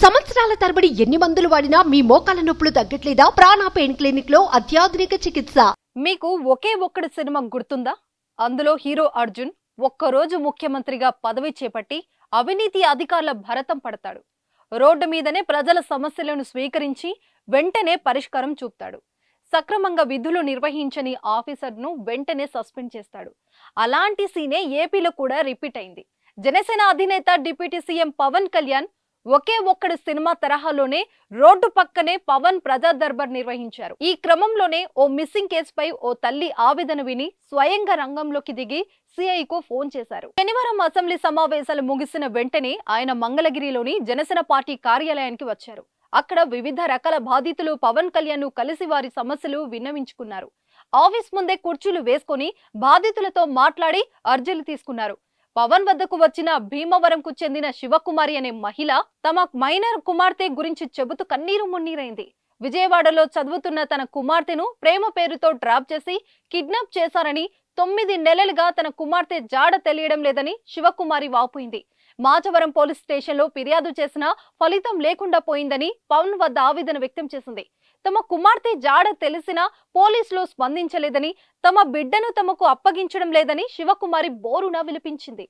సంవత్సరాల తరబడి ఎన్ని మందులు వాడినా మీ మోకాల నొప్పులు తగ్గట్లేదా? ప్రాణ పెయిన్ క్లినిక్ లో అత్యాధునిక చికిత్స. మీకు ఒకే ఒక్కడి సినిమా గుర్తుందా? అందులో హీరో అర్జున్ ఒక్కరోజు ముఖ్యమంత్రిగా పదవి చేపట్టి అవినీతి అధికారుల భరతం పడతాడు. రోడ్డు మీదనే ప్రజల సమస్యలను స్వీకరించి వెంటనే పరిష్కారం చూపుతాడు. సక్రమంగా విధులు నిర్వహించని ఆఫీసర్ను వెంటనే సస్పెండ్ చేస్తాడు. అలాంటి సీనే ఏపీలో కూడా రిపీట్ అయింది. జనసేన అధినేత డిప్యూటీ సీఎం పవన్ కళ్యాణ్ ఒకే ఒక్కడి సినిమా తరహాలోనే రోడ్డు పక్కనే పవన్ ప్రజా దర్బార్ నిర్వహించారు. ఈ క్రమంలోనే ఓ మిస్సింగ్ కేసుపై ఓ తల్లి ఆవేదన విని స్వయంగా రంగంలోకి దిగి సిఐకు ఫోన్ చేశారు. శనివారం అసెంబ్లీ సమావేశాలు ముగిసిన వెంటనే ఆయన మంగళగిరిలోని జనసేన పార్టీ కార్యాలయానికి వచ్చారు. అక్కడ వివిధ రకాల బాధితులు పవన్ కళ్యాణ్ ను కలిసి వారి సమస్యలు విన్నవించుకున్నారు. ఆఫీస్ ముందే కుర్చీలు వేసుకుని బాధితులతో మాట్లాడి అర్జీలు తీసుకున్నారు. పవన్ వద్దకు వచ్చిన భీమవరంకు చెందిన శివకుమారి అనే మహిళ తమ మైనర్ కుమార్తె గురించి చెబుతూ కన్నీరు మున్నీరైంది. విజయవాడలో చదువుతున్న తన కుమార్తెను ప్రేమ పేరుతో డ్రాప్ చేసి కిడ్నాప్ చేశారని, 9 నెలలుగా తన కుమార్తె జాడ తెలియడం లేదని శివకుమారి వాపోయింది. మాచవరం పోలీస్ స్టేషన్లో ఫిర్యాదు చేసినా ఫలితం లేకుండా పోయిందని పవన్ వద్ద ఆవేదన వ్యక్తం చేసింది. తమ కుమార్తె జాడ తెలిసినా పోలీసులు స్పందించలేదని, తమ బిడ్డను తమకు అప్పగించడం లేదని శివకుమారి బోరున విలిపించింది.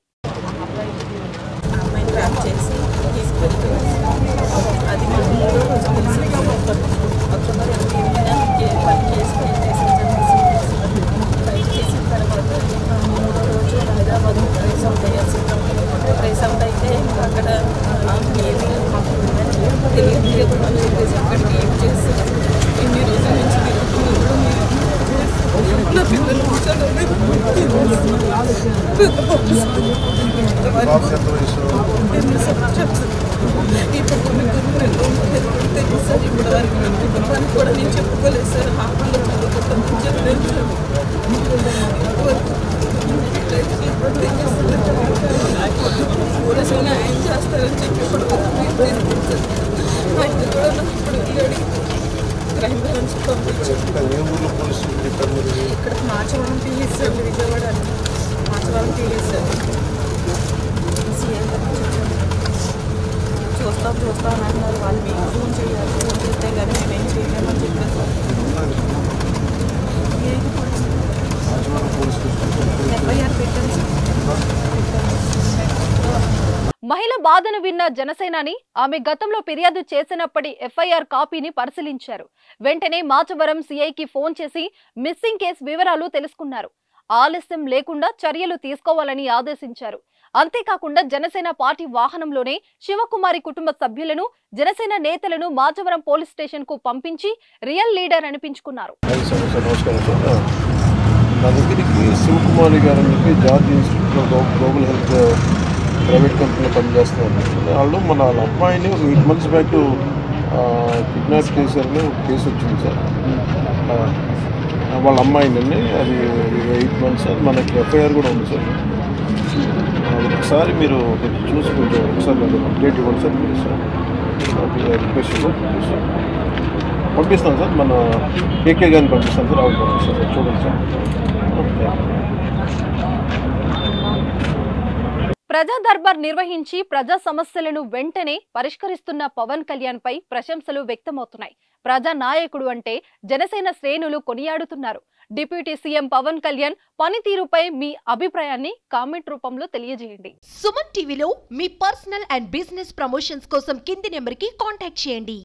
కూడా నేను చెప్పుకోలేదు సార్. హాస్పిటల్లో పోలీసులు న్యాయం చేస్తారని చెప్పి కూడా క్రైమ్ బ్రాంచ్ పంపించారు. ఇక్కడ Machavaram PS sir, Vijayawada Machavaram PS sir. చూస్తాం అని అన్నారు. వాళ్ళు మీకు ఫోన్ చేయాలి, ఫోన్ చేస్తే కానీ మేమేం చేయలేమని చెప్పారు సార్. ఎఫ్ఐఆర్ పెట్టాను సార్. మహిళ బాధను విన్న జనసేనాని ఆమె గతంలో ఫిర్యాదు చేసినప్పటి ఎఫ్ఐఆర్ కాపీని పరిశీలించారు. వెంటనే మాచవరం సిఐకి ఫోన్ చేసి మిస్సింగ్ కేసు వివరాలు తెలుసుకున్నారు. ఆలస్యం లేకుండా చర్యలు తీసుకోవాలని ఆదేశించారు. అంతేకాకుండా జనసేన పార్టీ వాహనంలోనే శివకుమారి కుటుంబ సభ్యులను, జనసేన నేతలను మాచవరం పోలీస్ స్టేషన్ కు పంపించి రియల్ లీడర్ అనిపించుకున్నారు. శివకుమారి గారు అని చెప్పి George institute global health private కంపెనీలో పనిచేస్తున్నారు. వాళ్ళు మన అమ్మాయిని 8 months బ్యాక్ కిడ్నాప్ చేశారని ఒక కేసు వచ్చింది సార్. వాళ్ళ అమ్మాయిని అది 8 months సార్. మనకి ఎఫ్ఐఆర్ కూడా ఉంది సార్. ఒకసారి మీరు చూసి కొంచెం ఒకసారి నాకు అప్డేట్ ఇవ్వండి sir. Please sir, request sir. పంపిస్తాను సార్. మన కేకే గారిని పంపిస్తాను సార్. అవును పంపిస్తాను సార్. చూడండి సార్. ప్రజా దర్బార్ నిర్వహించి ప్రజా సమస్యలను వెంటనే పరిష్కరిస్తున్న పవన్ కళ్యాణ్ పై ప్రశంసలు వ్యక్తమవుతున్నాయి. ప్రజా నాయకుడు అంటే జనసేన శ్రేణులు కొనియాడుతున్నారు. డిప్యూటీ సీఎం పవన్ కళ్యాణ్ పనితీరుపై మీ అభిప్రాయాన్ని కామెంట్ రూపంలో తెలియజేయండి. సుమన్ టీవీలో మీ పర్సనల్ అండ్ బిజినెస్ ప్రమోషన్స్ కోసం కింది నెంబర్కి కాంటాక్ట్ చేయండి.